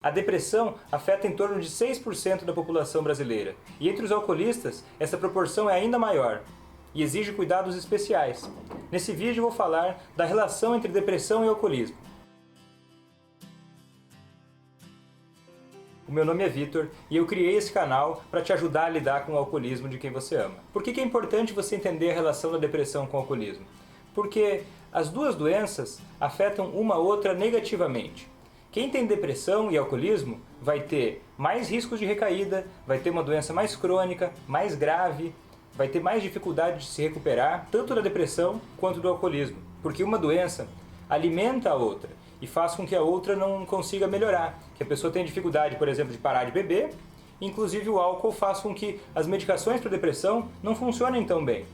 A depressão afeta em torno de 6% da população brasileira, e entre os alcoolistas essa proporção é ainda maior e exige cuidados especiais. Nesse vídeo vou falar da relação entre depressão e alcoolismo. O meu nome é Vitor e eu criei esse canal para te ajudar a lidar com o alcoolismo de quem você ama. Por que é importante você entender a relação da depressão com o alcoolismo? Porque as duas doenças afetam uma a outra negativamente. Quem tem depressão e alcoolismo vai ter mais riscos de recaída, vai ter uma doença mais crônica, mais grave, vai ter mais dificuldade de se recuperar, tanto da depressão quanto do alcoolismo. Porque uma doença alimenta a outra e faz com que a outra não consiga melhorar. Que a pessoa tenha dificuldade, por exemplo, de parar de beber, inclusive o álcool faz com que as medicações para depressão não funcionem tão bem.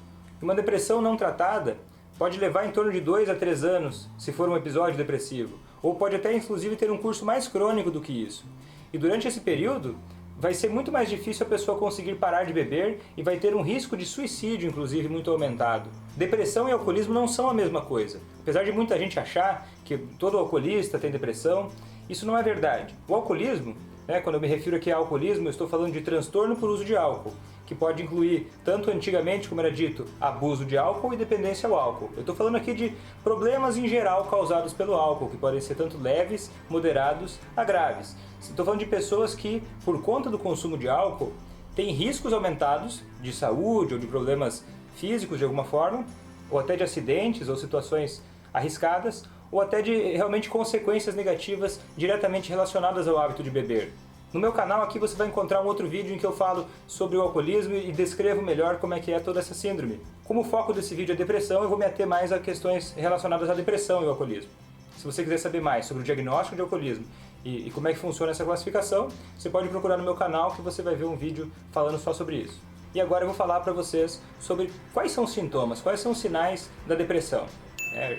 Uma depressão não tratada pode levar em torno de 2 a 3 anos, se for um episódio depressivo, ou pode até inclusive ter um curso mais crônico do que isso. E durante esse período, vai ser muito mais difícil a pessoa conseguir parar de beber e vai ter um risco de suicídio, inclusive, muito aumentado. Depressão e alcoolismo não são a mesma coisa. Apesar de muita gente achar que todo alcoolista tem depressão, isso não é verdade. O alcoolismo, quando eu me refiro aqui a alcoolismo, eu estou falando de transtorno por uso de álcool, que pode incluir, tanto antigamente, como era dito, abuso de álcool e dependência ao álcool. Eu estou falando aqui de problemas em geral causados pelo álcool, que podem ser tanto leves, moderados a graves. Estou falando de pessoas que, por conta do consumo de álcool, têm riscos aumentados de saúde ou de problemas físicos de alguma forma, ou até de acidentes ou situações arriscadas, ou até de realmente consequências negativas diretamente relacionadas ao hábito de beber. No meu canal aqui você vai encontrar um outro vídeo em que eu falo sobre o alcoolismo e descrevo melhor como é que é toda essa síndrome. Como o foco desse vídeo é depressão, eu vou me ater mais a questões relacionadas à depressão e ao alcoolismo. Se você quiser saber mais sobre o diagnóstico de alcoolismo e como é que funciona essa classificação, você pode procurar no meu canal que você vai ver um vídeo falando só sobre isso. E agora eu vou falar para vocês sobre quais são os sintomas, quais são os sinais da depressão.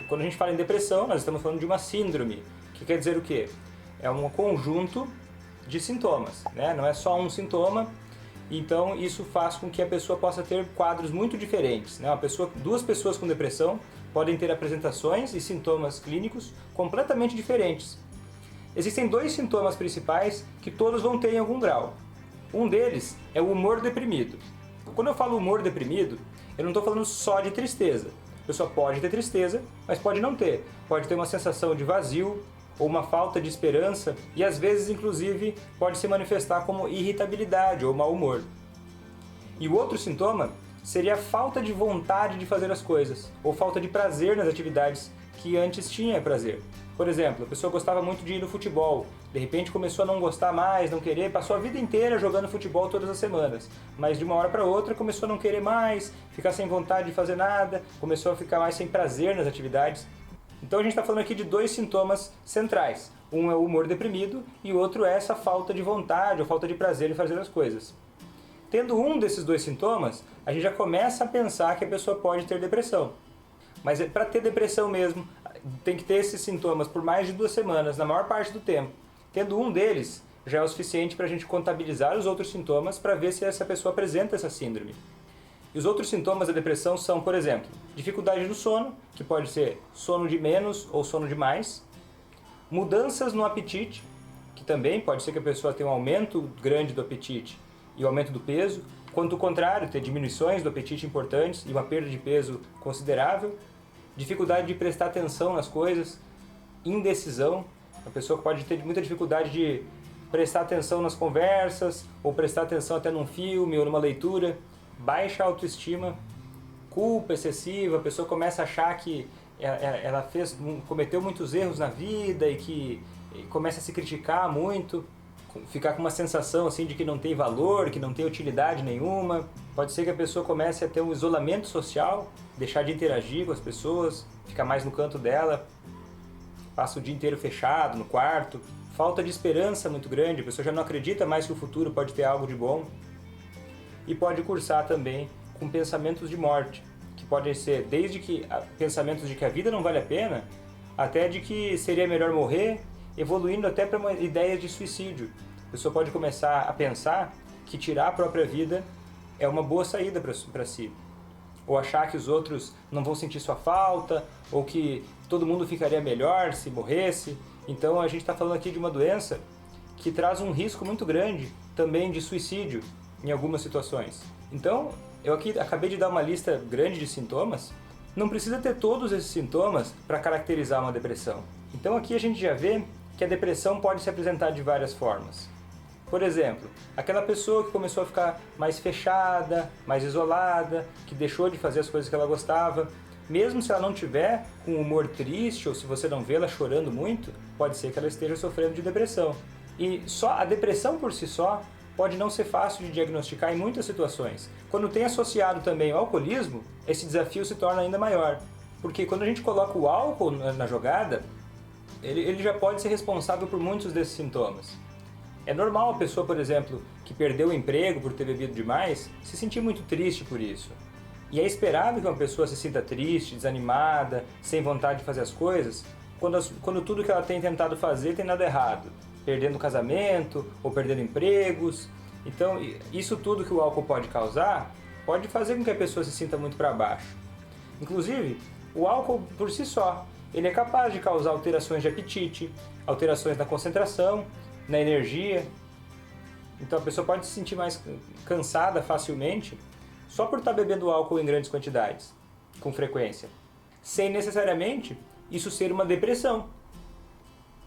Quando a gente fala em depressão, nós estamos falando de uma síndrome, que quer dizer o quê? É um conjunto de sintomas, não é só um sintoma, então isso faz com que a pessoa possa ter quadros muito diferentes. Duas pessoas com depressão podem ter apresentações e sintomas clínicos completamente diferentes. Existem 2 sintomas principais que todos vão ter em algum grau. Um deles é o humor deprimido. Quando eu falo humor deprimido, eu não estou falando só de tristeza. A pessoa pode ter tristeza, mas pode não ter. Pode ter uma sensação de vazio, ou uma falta de esperança, e às vezes, inclusive, pode se manifestar como irritabilidade ou mau humor. E o outro sintoma seria a falta de vontade de fazer as coisas, ou falta de prazer nas atividades que antes tinha prazer. Por exemplo, a pessoa gostava muito de ir no futebol, de repente começou a não gostar mais, não querer, passou a vida inteira jogando futebol todas as semanas, mas de uma hora para outra começou a não querer mais, ficar sem vontade de fazer nada, começou a ficar mais sem prazer nas atividades. Então a gente está falando aqui de 2 sintomas centrais. Um é o humor deprimido e o outro é essa falta de vontade ou falta de prazer em fazer as coisas. Tendo um desses 2 sintomas, a gente já começa a pensar que a pessoa pode ter depressão. Mas para ter depressão mesmo, tem que ter esses sintomas por mais de 2 semanas, na maior parte do tempo. Tendo um deles, já é o suficiente para a gente contabilizar os outros sintomas para ver se essa pessoa apresenta essa síndrome. E os outros sintomas da depressão são, por exemplo, dificuldade do sono, que pode ser sono de menos ou sono de mais, mudanças no apetite, que também pode ser que a pessoa tenha um aumento grande do apetite e o aumento do peso, quanto o contrário, ter diminuições do apetite importantes e uma perda de peso considerável, dificuldade de prestar atenção nas coisas, indecisão, a pessoa pode ter muita dificuldade de prestar atenção nas conversas, ou prestar atenção até num filme ou numa leitura, baixa autoestima, culpa excessiva, a pessoa começa a achar que ela cometeu muitos erros na vida e que começa a se criticar muito, ficar com uma sensação assim de que não tem valor, que não tem utilidade nenhuma. Pode ser que a pessoa comece a ter um isolamento social, deixar de interagir com as pessoas, ficar mais no canto dela, passa o dia inteiro fechado no quarto, falta de esperança muito grande, a pessoa já não acredita mais que o futuro pode ter algo de bom. E pode cursar também com pensamentos de morte, que podem ser desde pensamentos de que a vida não vale a pena, até de que seria melhor morrer, evoluindo até para uma ideia de suicídio. A pessoa pode começar a pensar que tirar a própria vida é uma boa saída para si. Ou achar que os outros não vão sentir sua falta, ou que todo mundo ficaria melhor se morresse. Então a gente está falando aqui de uma doença que traz um risco muito grande também de suicídio em algumas situações. Então, eu aqui acabei de dar uma lista grande de sintomas. Não precisa ter todos esses sintomas para caracterizar uma depressão. Então aqui a gente já vê que a depressão pode se apresentar de várias formas. Por exemplo, aquela pessoa que começou a ficar mais fechada, mais isolada, que deixou de fazer as coisas que ela gostava, mesmo se ela não tiver com um humor triste ou se você não vê ela chorando muito, pode ser que ela esteja sofrendo de depressão. E só a depressão por si só pode não ser fácil de diagnosticar em muitas situações. Quando tem associado também o alcoolismo, esse desafio se torna ainda maior. Porque quando a gente coloca o álcool na jogada, ele já pode ser responsável por muitos desses sintomas. É normal a pessoa, por exemplo, que perdeu o emprego por ter bebido demais, se sentir muito triste por isso. E é esperado que uma pessoa se sinta triste, desanimada, sem vontade de fazer as coisas, quando tudo que ela tem tentado fazer tem dado errado. Perdendo o casamento, ou perdendo empregos. Então, isso tudo que o álcool pode causar, pode fazer com que a pessoa se sinta muito para baixo. Inclusive, o álcool por si só, ele é capaz de causar alterações de apetite, alterações na concentração, na energia. Então a pessoa pode se sentir mais cansada facilmente só por estar bebendo álcool em grandes quantidades, com frequência, sem necessariamente isso ser uma depressão.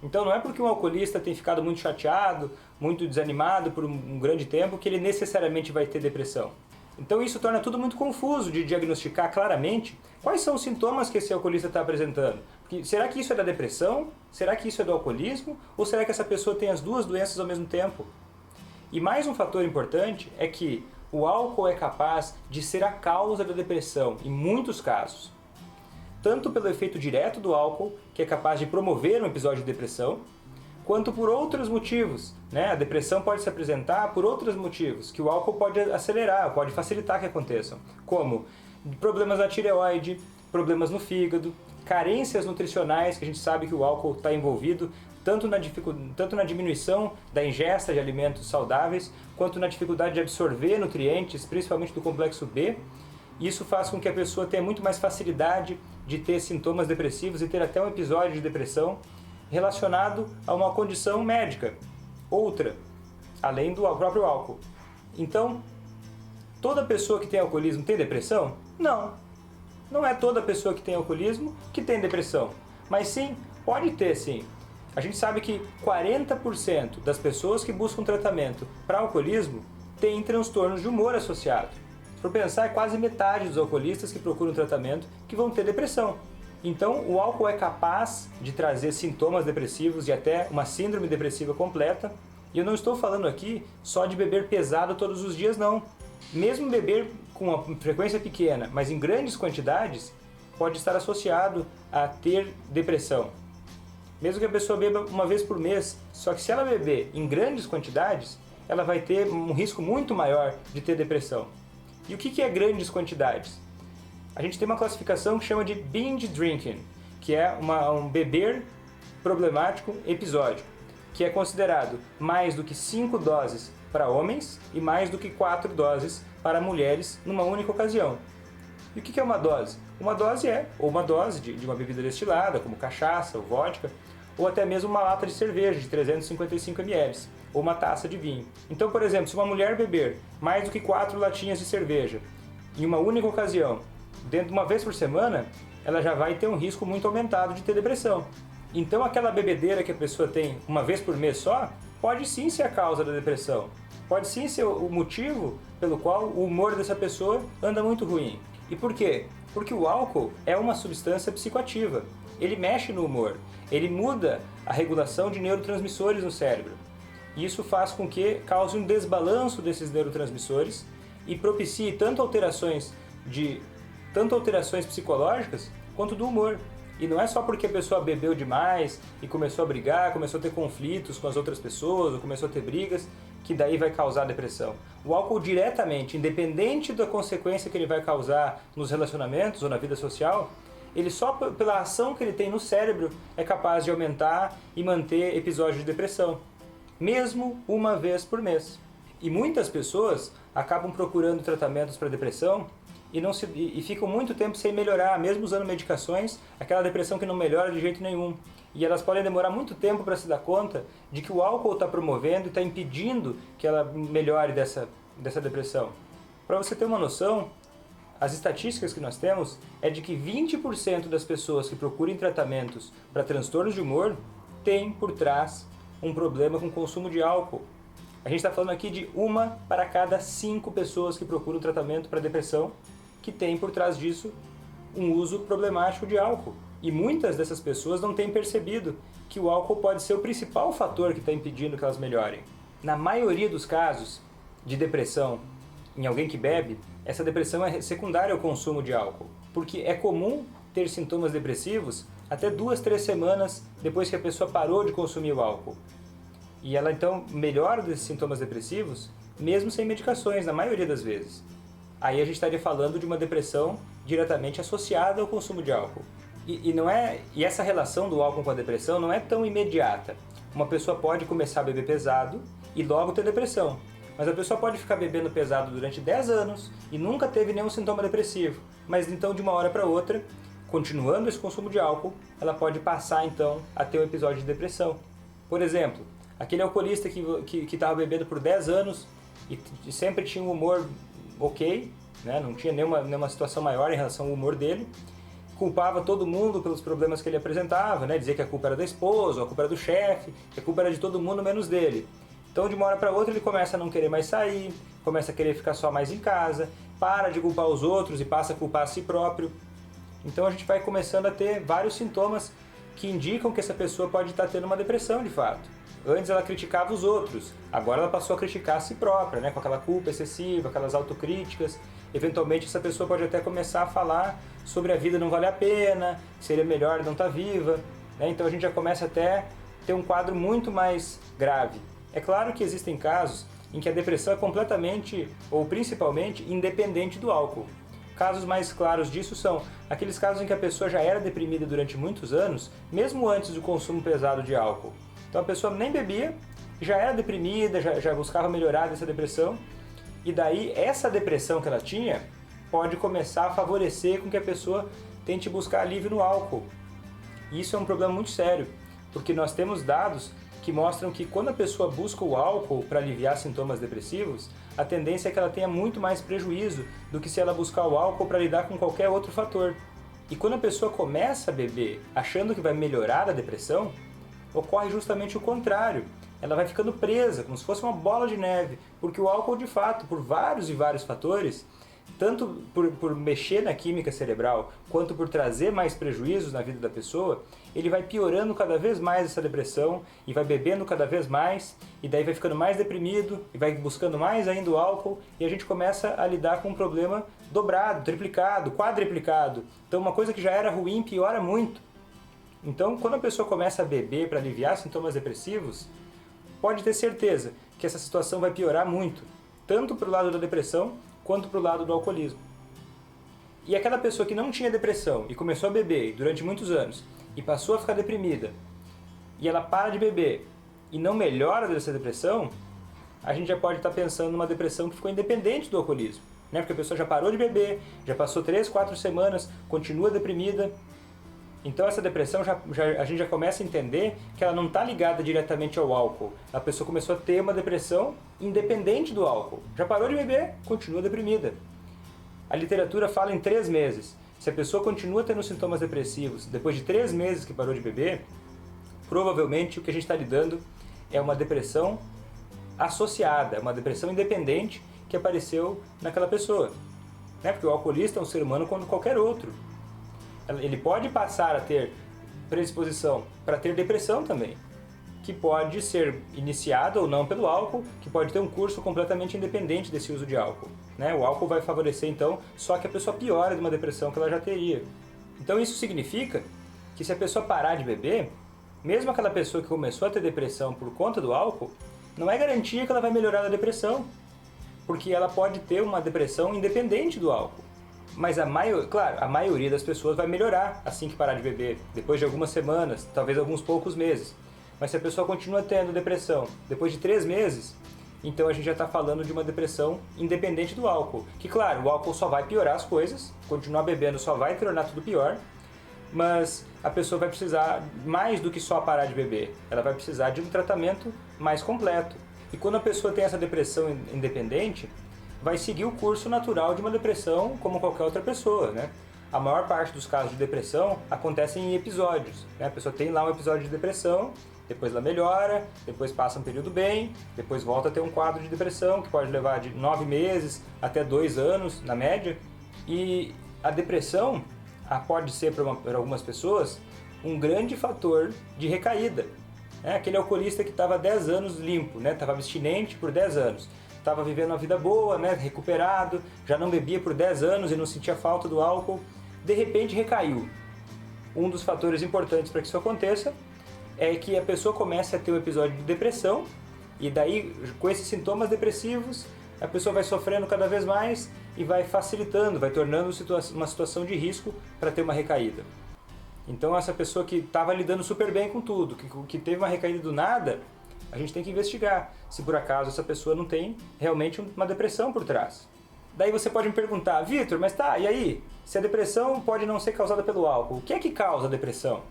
Então não é porque um alcoolista tem ficado muito chateado, muito desanimado por um grande tempo que ele necessariamente vai ter depressão. Então isso torna tudo muito confuso de diagnosticar claramente quais são os sintomas que esse alcoolista está apresentando. Porque, será que isso é da depressão? Será que isso é do alcoolismo? Ou será que essa pessoa tem as duas doenças ao mesmo tempo? E mais um fator importante é que o álcool é capaz de ser a causa da depressão, em muitos casos. Tanto pelo efeito direto do álcool, que é capaz de promover um episódio de depressão, quanto por outros motivos. A depressão pode se apresentar por outros motivos, que o álcool pode acelerar, pode facilitar que aconteçam, como problemas na tireoide, problemas no fígado, carências nutricionais, que a gente sabe que o álcool está envolvido, tanto na diminuição da ingesta de alimentos saudáveis, quanto na dificuldade de absorver nutrientes, principalmente do complexo B. Isso faz com que a pessoa tenha muito mais facilidade de ter sintomas depressivos e ter até um episódio de depressão relacionado a uma condição médica, outra, além do próprio álcool. Então, toda pessoa que tem alcoolismo tem depressão? Não. Não é toda pessoa que tem alcoolismo que tem depressão. Mas sim, pode ter sim. A gente sabe que 40% das pessoas que buscam tratamento para alcoolismo têm transtornos de humor associado. Se for pensar, é quase metade dos alcoolistas que procuram tratamento que vão ter depressão. Então, o álcool é capaz de trazer sintomas depressivos e até uma síndrome depressiva completa. E eu não estou falando aqui só de beber pesado todos os dias, não. Mesmo beber com uma frequência pequena, mas em grandes quantidades, pode estar associado a ter depressão. Mesmo que a pessoa beba uma vez por mês, só que se ela beber em grandes quantidades, ela vai ter um risco muito maior de ter depressão. E o que é grandes quantidades? A gente tem uma classificação que chama de binge drinking, que é um beber problemático episódico, que é considerado mais do que 5 doses para homens e mais do que 4 doses para mulheres numa única ocasião. E o que é uma dose? Uma dose é ou uma dose de uma bebida destilada, como cachaça ou vodka, ou até mesmo uma lata de cerveja de 355 ml, ou uma taça de vinho. Então, por exemplo, se uma mulher beber mais do que 4 latinhas de cerveja em uma única ocasião, dentro de uma vez por semana, ela já vai ter um risco muito aumentado de ter depressão. Então, aquela bebedeira que a pessoa tem uma vez por mês só, pode sim ser a causa da depressão. Pode sim ser o motivo pelo qual o humor dessa pessoa anda muito ruim. E por quê? Porque o álcool é uma substância psicoativa. Ele mexe no humor, ele muda a regulação de neurotransmissores no cérebro. E isso faz com que cause um desbalanço desses neurotransmissores e propicie tanto alterações psicológicas quanto do humor. E não é só porque a pessoa bebeu demais e começou a brigar, começou a ter conflitos com as outras pessoas, ou começou a ter brigas, que daí vai causar depressão. O álcool diretamente, independente da consequência que ele vai causar nos relacionamentos ou na vida social, ele só pela ação que ele tem no cérebro é capaz de aumentar e manter episódios de depressão, mesmo uma vez por mês. E muitas pessoas acabam procurando tratamentos para depressão e ficam muito tempo sem melhorar, mesmo usando medicações, aquela depressão que não melhora de jeito nenhum. E elas podem demorar muito tempo para se dar conta de que o álcool está promovendo e está impedindo que ela melhore dessa depressão. Para você ter uma noção, as estatísticas que nós temos é de que 20% das pessoas que procuram tratamentos para transtornos de humor têm por trás um problema com o consumo de álcool. A gente está falando aqui de 1 para cada 5 pessoas que procuram tratamento para depressão que tem por trás disso um uso problemático de álcool. E muitas dessas pessoas não têm percebido que o álcool pode ser o principal fator que está impedindo que elas melhorem. Na maioria dos casos de depressão em alguém que bebe, essa depressão é secundária ao consumo de álcool, porque é comum ter sintomas depressivos até 2, 3 semanas depois que a pessoa parou de consumir o álcool. E ela então melhora desses sintomas depressivos mesmo sem medicações, na maioria das vezes. Aí a gente estaria falando de uma depressão diretamente associada ao consumo de álcool. E essa relação do álcool com a depressão não é tão imediata. Uma pessoa pode começar a beber pesado e logo ter depressão. Mas a pessoa pode ficar bebendo pesado durante 10 anos e nunca teve nenhum sintoma depressivo. Mas então, de uma hora para outra, continuando esse consumo de álcool, ela pode passar então a ter um episódio de depressão. Por exemplo, aquele alcoolista que estava bebendo por 10 anos e sempre tinha um humor ok, né? Não tinha nenhuma situação maior em relação ao humor dele, culpava todo mundo pelos problemas que ele apresentava, né? Dizia que a culpa era da esposa, a culpa era do chefe, que a culpa era de todo mundo menos dele. Então, de uma hora para outra, ele começa a não querer mais sair, começa a querer ficar só mais em casa, para de culpar os outros e passa a culpar a si próprio. Então, a gente vai começando a ter vários sintomas que indicam que essa pessoa pode estar tendo uma depressão de fato. Antes ela criticava os outros, agora ela passou a criticar a si própria, né? Com aquela culpa excessiva, aquelas autocríticas. Eventualmente essa pessoa pode até começar a falar sobre a vida não vale a pena, seria melhor não estar viva, né? Então a gente já começa até a ter um quadro muito mais grave. É claro que existem casos em que a depressão é completamente ou principalmente independente do álcool. Casos mais claros disso são aqueles casos em que a pessoa já era deprimida durante muitos anos, mesmo antes do consumo pesado de álcool. Então a pessoa nem bebia, já era deprimida, já buscava melhorar dessa depressão, e daí essa depressão que ela tinha pode começar a favorecer com que a pessoa tente buscar alívio no álcool. E isso é um problema muito sério, porque nós temos dados que mostram que quando a pessoa busca o álcool para aliviar sintomas depressivos, a tendência é que ela tenha muito mais prejuízo do que se ela buscar o álcool para lidar com qualquer outro fator. E quando a pessoa começa a beber achando que vai melhorar a depressão, ocorre justamente o contrário. Ela vai ficando presa, como se fosse uma bola de neve, porque o álcool, de fato, por vários e vários fatores, tanto por mexer na química cerebral, quanto por trazer mais prejuízos na vida da pessoa, ele vai piorando cada vez mais essa depressão, e vai bebendo cada vez mais, e daí vai ficando mais deprimido, e vai buscando mais ainda o álcool, e a gente começa a lidar com um problema dobrado, triplicado, quadriplicado. Então uma coisa que já era ruim piora muito. Então, quando a pessoa começa a beber para aliviar sintomas depressivos, pode ter certeza que essa situação vai piorar muito, tanto para o lado da depressão, quanto para o lado do alcoolismo. E aquela pessoa que não tinha depressão e começou a beber durante muitos anos, e passou a ficar deprimida, e ela para de beber e não melhora dessa depressão, a gente já pode estar pensando numa depressão que ficou independente do alcoolismo, né? Porque a pessoa já parou de beber, já passou 3, 4 semanas, continua deprimida. Então essa depressão a gente já começa a entender que ela não está ligada diretamente ao álcool. A pessoa começou a ter uma depressão independente do álcool. Já parou de beber, continua deprimida. A literatura fala em 3 meses. Se a pessoa continua tendo sintomas depressivos depois de 3 meses que parou de beber, provavelmente o que a gente está lidando é uma depressão associada, uma depressão independente que apareceu naquela pessoa. Né? Porque o alcoolista é um ser humano como qualquer outro. Ele pode passar a ter predisposição para ter depressão também, que pode ser iniciada ou não pelo álcool, que pode ter um curso completamente independente desse uso de álcool, né? O álcool vai favorecer então só que a pessoa piora de uma depressão que ela já teria. Então isso significa que se a pessoa parar de beber, mesmo aquela pessoa que começou a ter depressão por conta do álcool, não é garantia que ela vai melhorar da depressão, porque ela pode ter uma depressão independente do álcool. Mas claro, a maioria das pessoas vai melhorar assim que parar de beber, depois de algumas semanas, talvez alguns poucos meses. Mas se a pessoa continua tendo depressão depois de 3 meses, então a gente já está falando de uma depressão independente do álcool. Que claro, o álcool só vai piorar as coisas, continuar bebendo só vai tornar tudo pior, mas a pessoa vai precisar mais do que só parar de beber. Ela vai precisar de um tratamento mais completo. E quando a pessoa tem essa depressão independente, vai seguir o curso natural de uma depressão como qualquer outra pessoa, né? A maior parte dos casos de depressão acontecem em episódios, né? A pessoa tem lá um episódio de depressão, depois ela melhora, depois passa um período bem, depois volta a ter um quadro de depressão que pode levar de 9 meses até 2 anos, na média. E a depressão pode ser, para algumas pessoas, um grande fator de recaída. Aquele alcoolista que estava 10 anos limpo, né? Estava abstinente por 10 anos, estava vivendo uma vida boa, né? Recuperado, já não bebia por 10 anos e não sentia falta do álcool, de repente recaiu. Um dos fatores importantes para que isso aconteça é que a pessoa comece a ter um episódio de depressão, e daí, com esses sintomas depressivos, a pessoa vai sofrendo cada vez mais e vai facilitando, vai tornando uma situação de risco para ter uma recaída. Então essa pessoa que estava lidando super bem com tudo, que teve uma recaída do nada, a gente tem que investigar se por acaso essa pessoa não tem realmente uma depressão por trás. Daí você pode me perguntar, Vitor, mas tá, e aí? Se a depressão pode não ser causada pelo álcool, o que é que causa a depressão?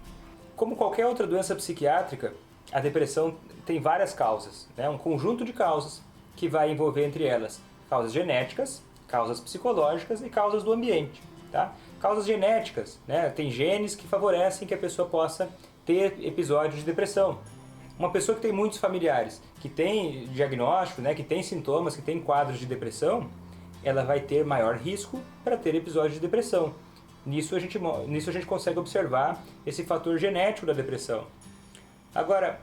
Como qualquer outra doença psiquiátrica, a depressão tem várias causas, né? Um conjunto de causas que vai envolver entre elas causas genéticas, causas psicológicas e causas do ambiente. Tá? Causas genéticas, né? Tem genes que favorecem que a pessoa possa ter episódios de depressão. Uma pessoa que tem muitos familiares, que tem diagnóstico, né? Que tem sintomas, que tem quadros de depressão, ela vai ter maior risco para ter episódios de depressão. Nisso a gente consegue observar esse fator genético da depressão. Agora,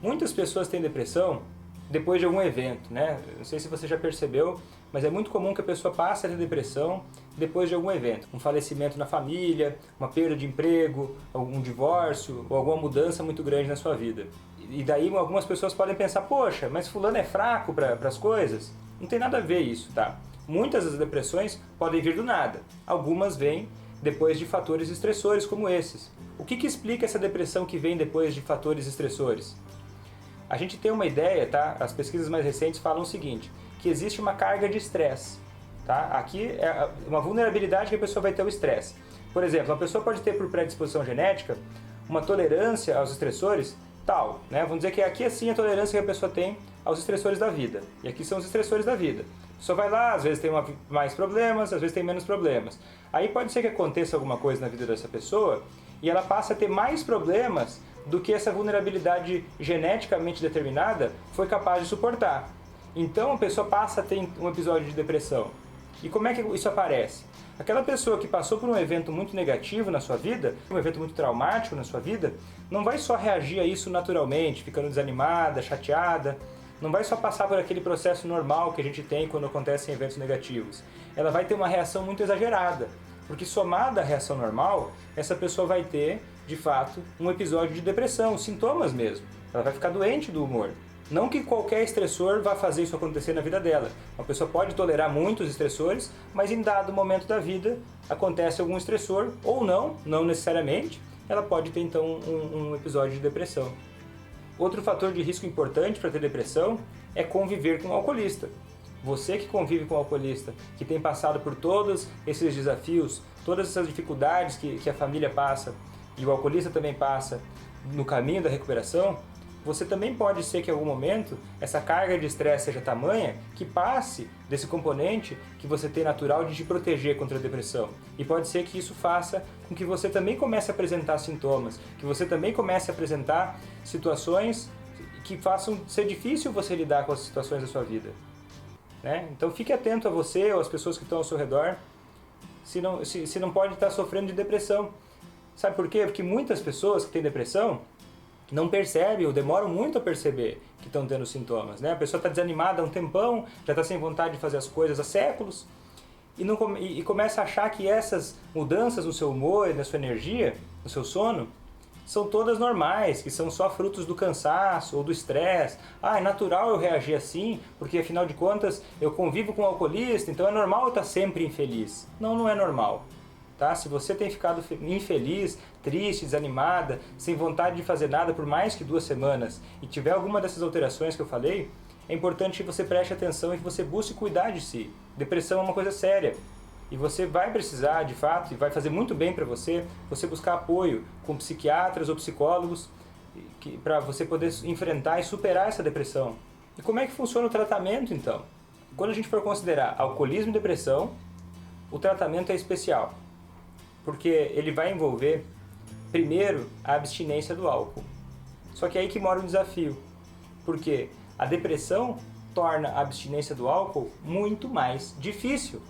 muitas pessoas têm depressão depois de algum evento, né? Não sei se você já percebeu, mas é muito comum que a pessoa passe a ter depressão depois de algum evento. Um falecimento na família, uma perda de emprego, algum divórcio ou alguma mudança muito grande na sua vida. E daí algumas pessoas podem pensar, poxa, mas fulano é fraco para as coisas? Não tem nada a ver isso, tá? Muitas das depressões podem vir do nada. Algumas vêm depois de fatores estressores como esses. O que explica essa depressão que vem depois de fatores estressores? A gente tem uma ideia, tá? As pesquisas mais recentes falam o seguinte, que existe uma carga de estresse. Tá? Aqui é uma vulnerabilidade que a pessoa vai ter ao estresse. Por exemplo, uma pessoa pode ter por predisposição genética uma tolerância aos estressores tal, né? Vamos dizer que aqui assim a tolerância que a pessoa tem aos estressores da vida. E aqui são os estressores da vida. A pessoa vai lá, às vezes tem mais problemas, às vezes tem menos problemas. Aí pode ser que aconteça alguma coisa na vida dessa pessoa e ela passa a ter mais problemas do que essa vulnerabilidade geneticamente determinada foi capaz de suportar. Então a pessoa passa a ter um episódio de depressão. E como é que isso aparece? Aquela pessoa que passou por um evento muito negativo na sua vida, um evento muito traumático na sua vida, não vai só reagir a isso naturalmente, ficando desanimada, chateada, não vai só passar por aquele processo normal que a gente tem quando acontecem eventos negativos. Ela vai ter uma reação muito exagerada, porque somada à reação normal, essa pessoa vai ter, de fato, um episódio de depressão, sintomas mesmo. Ela vai ficar doente do humor. Não que qualquer estressor vá fazer isso acontecer na vida dela. Uma pessoa pode tolerar muitos estressores, mas em dado momento da vida acontece algum estressor, ou não necessariamente, ela pode ter então um episódio de depressão. Outro fator de risco importante para ter depressão é conviver com um alcoolista. Você que convive com um alcoolista, que tem passado por todos esses desafios, todas essas dificuldades que a família passa, e o alcoolista também passa no caminho da recuperação, você também pode ser que em algum momento essa carga de estresse seja tamanha que passe desse componente que você tem natural de te proteger contra a depressão. E pode ser que isso faça com que você também comece a apresentar sintomas, que você também comece a apresentar situações que façam ser difícil você lidar com as situações da sua vida. Né? Então fique atento a você ou às pessoas que estão ao seu redor, se não pode estar sofrendo de depressão. Sabe por quê? Porque muitas pessoas que têm depressão não percebem ou demoram muito a perceber que estão tendo sintomas. Né? A pessoa está desanimada há um tempão, já está sem vontade de fazer as coisas há séculos e começa a achar que essas mudanças no seu humor, na sua energia, no seu sono, são todas normais, que são só frutos do cansaço ou do estresse. É natural eu reagir assim, porque afinal de contas eu convivo com um alcoolista, então é normal eu estar sempre infeliz. Não é normal. Tá? Se você tem ficado infeliz, triste, desanimada, sem vontade de fazer nada por mais que 2 semanas e tiver alguma dessas alterações que eu falei, é importante que você preste atenção e que você busque cuidar de si. Depressão é uma coisa séria. E você vai precisar, de fato, e vai fazer muito bem para você buscar apoio com psiquiatras ou psicólogos para você poder enfrentar e superar essa depressão. E como é que funciona o tratamento, então? Quando a gente for considerar alcoolismo e depressão, o tratamento é especial, porque ele vai envolver, primeiro, a abstinência do álcool. Só que é aí que mora o desafio, porque a depressão torna a abstinência do álcool muito mais difícil.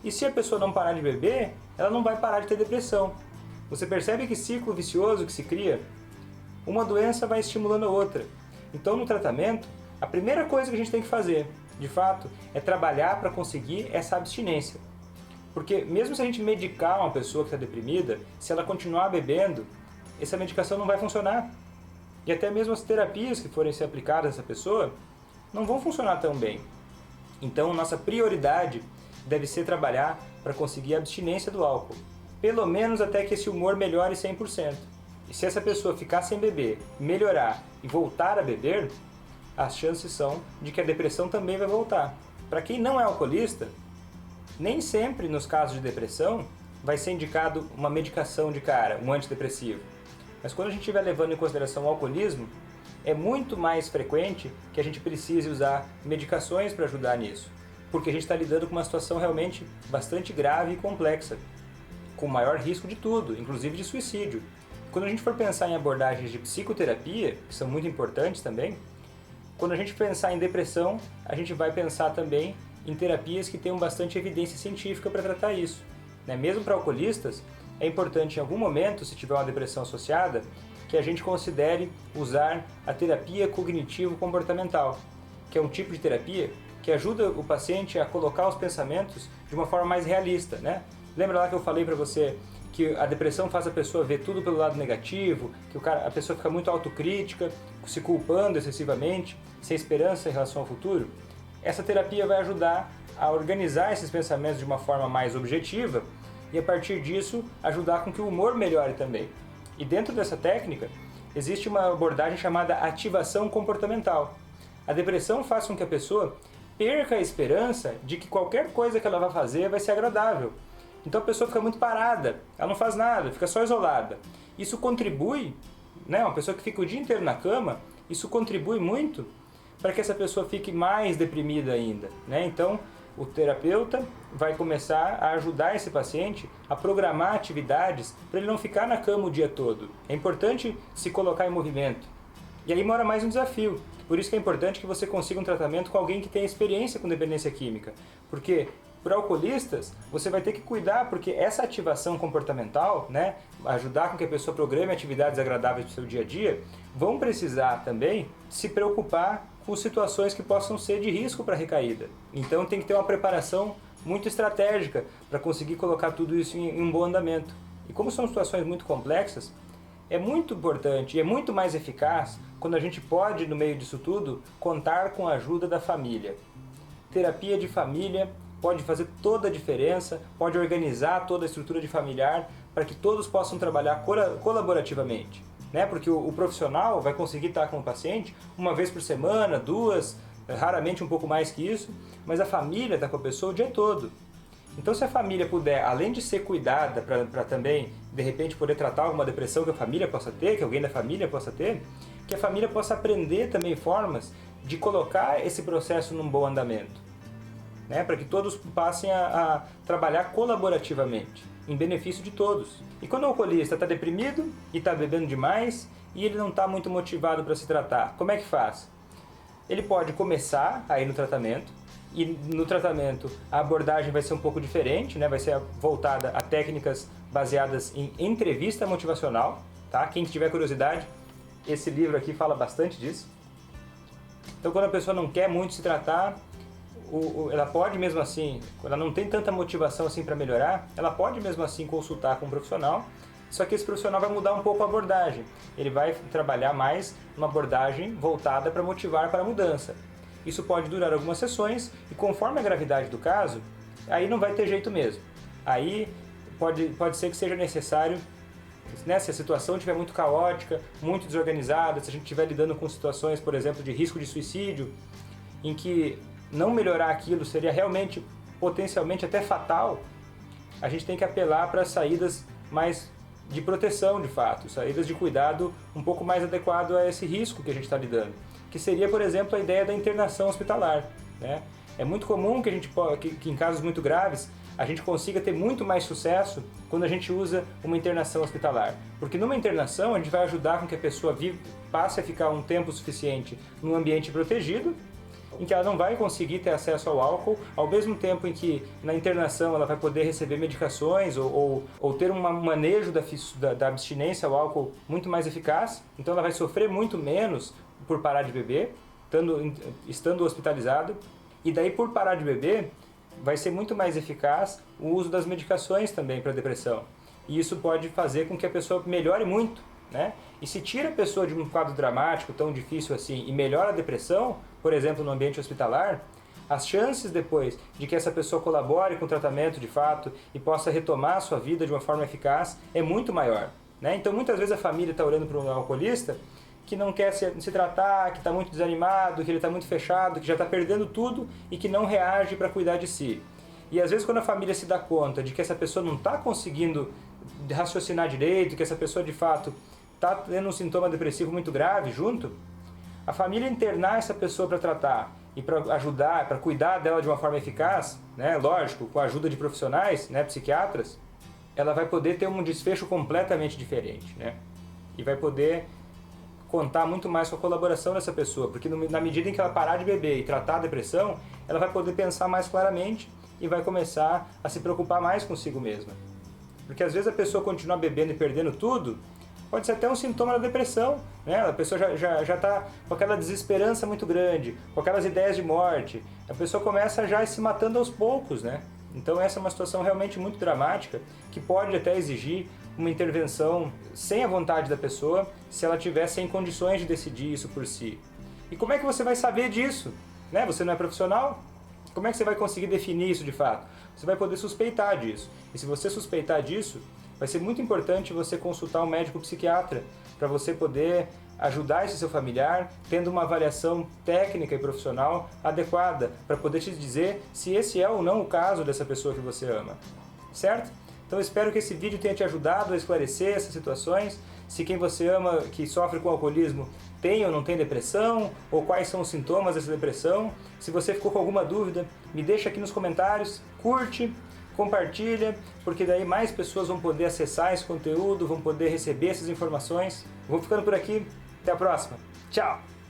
E se a pessoa não parar de beber, ela não vai parar de ter depressão. Você percebe que ciclo vicioso que se cria? Uma doença vai estimulando a outra. Então, no tratamento, a primeira coisa que a gente tem que fazer, de fato, é trabalhar para conseguir essa abstinência. Porque mesmo se a gente medicar uma pessoa que está deprimida, se ela continuar bebendo, essa medicação não vai funcionar. E até mesmo as terapias que forem ser aplicadas a essa pessoa não vão funcionar tão bem. Então, nossa prioridade deve ser trabalhar para conseguir a abstinência do álcool, pelo menos até que esse humor melhore 100%. E se essa pessoa ficar sem beber, melhorar e voltar a beber, as chances são de que a depressão também vai voltar. Para quem não é alcoolista, nem sempre nos casos de depressão vai ser indicado uma medicação de cara, um antidepressivo. Mas quando a gente estiver levando em consideração o alcoolismo, é muito mais frequente que a gente precise usar medicações para ajudar nisso, porque a gente está lidando com uma situação realmente bastante grave e complexa, com maior risco de tudo, inclusive de suicídio. Quando a gente for pensar em abordagens de psicoterapia, que são muito importantes também, quando a gente pensar em depressão, a gente vai pensar também em terapias que tenham bastante evidência científica para tratar isso. Mesmo para alcoolistas, é importante em algum momento, se tiver uma depressão associada, que a gente considere usar a terapia cognitivo-comportamental, que é um tipo de terapia que ajuda o paciente a colocar os pensamentos de uma forma mais realista, né? Lembra lá que eu falei para você que a depressão faz a pessoa ver tudo pelo lado negativo, que a pessoa fica muito autocrítica, se culpando excessivamente, sem esperança em relação ao futuro? Essa terapia vai ajudar a organizar esses pensamentos de uma forma mais objetiva e, a partir disso, ajudar com que o humor melhore também. E dentro dessa técnica, existe uma abordagem chamada ativação comportamental. A depressão faz com que a pessoa perca a esperança de que qualquer coisa que ela vai fazer vai ser agradável. Então a pessoa fica muito parada, ela não faz nada, fica só isolada. Isso contribui, uma pessoa que fica o dia inteiro na cama, isso contribui muito para que essa pessoa fique mais deprimida ainda. Então o terapeuta vai começar a ajudar esse paciente a programar atividades para ele não ficar na cama o dia todo. É importante se colocar em movimento. E aí mora mais um desafio. Por isso que é importante que você consiga um tratamento com alguém que tenha experiência com dependência química. Porque para alcoolistas, você vai ter que cuidar, porque essa ativação comportamental, ajudar com que a pessoa programe atividades agradáveis para o seu dia a dia, vão precisar também se preocupar com situações que possam ser de risco para recaída. Então tem que ter uma preparação muito estratégica para conseguir colocar tudo isso em um bom andamento. E como são situações muito complexas, é muito importante e é muito mais eficaz quando a gente pode, no meio disso tudo, contar com a ajuda da família. Terapia de família pode fazer toda a diferença, pode organizar toda a estrutura de familiar para que todos possam trabalhar colaborativamente. Porque o profissional vai conseguir estar com o paciente uma vez por semana, duas, raramente um pouco mais que isso, mas a família está com a pessoa o dia todo. Então, se a família puder, além de ser cuidada para também, de repente, poder tratar alguma depressão que a família possa ter, que alguém da família possa ter, que a família possa aprender também formas de colocar esse processo num bom andamento, para que todos passem a trabalhar colaborativamente, em benefício de todos. E quando o alcoolista está deprimido e está bebendo demais e ele não está muito motivado para se tratar, como é que faz? Ele pode começar a ir no tratamento, e no tratamento a abordagem vai ser um pouco diferente, vai ser voltada a técnicas baseadas em entrevista motivacional. Quem tiver curiosidade, esse livro aqui fala bastante disso. Então, quando a pessoa não quer muito se tratar, ela pode mesmo assim, quando ela não tem tanta motivação assim para melhorar, ela pode mesmo assim consultar com um profissional, só que esse profissional vai mudar um pouco a abordagem. Ele vai trabalhar mais uma abordagem voltada para motivar para a mudança. Isso pode durar algumas sessões e, conforme a gravidade do caso, aí não vai ter jeito mesmo. Aí pode ser que seja necessário, se a situação estiver muito caótica, muito desorganizada, se a gente estiver lidando com situações, por exemplo, de risco de suicídio, em que não melhorar aquilo seria realmente, potencialmente até fatal, a gente tem que apelar para saídas mais de proteção, de fato, saídas de cuidado um pouco mais adequado a esse risco que a gente está lidando, que seria, por exemplo, a ideia da internação hospitalar, né? É muito comum que em casos muito graves a gente consiga ter muito mais sucesso quando a gente usa uma internação hospitalar, porque numa internação a gente vai ajudar com que a pessoa passe a ficar um tempo suficiente num ambiente protegido, em que ela não vai conseguir ter acesso ao álcool, ao mesmo tempo em que na internação ela vai poder receber medicações ou ter um manejo da abstinência ao álcool muito mais eficaz, então ela vai sofrer muito menos por parar de beber, estando hospitalizado, e daí por parar de beber vai ser muito mais eficaz o uso das medicações também para depressão, e isso pode fazer com que a pessoa melhore muito, né? E se tira a pessoa de um quadro dramático tão difícil assim e melhora a depressão, por exemplo, no ambiente hospitalar, as chances depois de que essa pessoa colabore com o tratamento de fato e possa retomar a sua vida de uma forma eficaz é muito maior, né? Então muitas vezes a família está olhando para um alcoolista que não quer se tratar, que está muito desanimado, que ele está muito fechado, que já está perdendo tudo e que não reage para cuidar de si. E às vezes quando a família se dá conta de que essa pessoa não está conseguindo raciocinar direito, que essa pessoa de fato está tendo um sintoma depressivo muito grave junto, a família internar essa pessoa para tratar e para ajudar, para cuidar dela de uma forma eficaz, né, lógico, com a ajuda de profissionais, né, psiquiatras, ela vai poder ter um desfecho completamente diferente, né, e vai poder contar muito mais com a colaboração dessa pessoa, porque na medida em que ela parar de beber e tratar a depressão, ela vai poder pensar mais claramente e vai começar a se preocupar mais consigo mesma. Porque às vezes a pessoa continua bebendo e perdendo tudo, pode ser até um sintoma da depressão, né? A pessoa já está com aquela desesperança muito grande, com aquelas ideias de morte, a pessoa começa já se matando aos poucos, né? Então essa é uma situação realmente muito dramática, que pode até exigir uma intervenção sem a vontade da pessoa, se ela tiver sem condições de decidir isso por si. E como é que você vai saber disso? Né? Você não é profissional? Como é que você vai conseguir definir isso de fato? Você vai poder suspeitar disso. E se você suspeitar disso, vai ser muito importante você consultar um médico psiquiatra para você poder ajudar esse seu familiar, tendo uma avaliação técnica e profissional adequada para poder te dizer se esse é ou não o caso dessa pessoa que você ama. Certo? Então eu espero que esse vídeo tenha te ajudado a esclarecer essas situações, se quem você ama que sofre com alcoolismo tem ou não tem depressão, ou quais são os sintomas dessa depressão. Se você ficou com alguma dúvida, me deixa aqui nos comentários, curte, compartilha, porque daí mais pessoas vão poder acessar esse conteúdo, vão poder receber essas informações. Vou ficando por aqui, até a próxima. Tchau!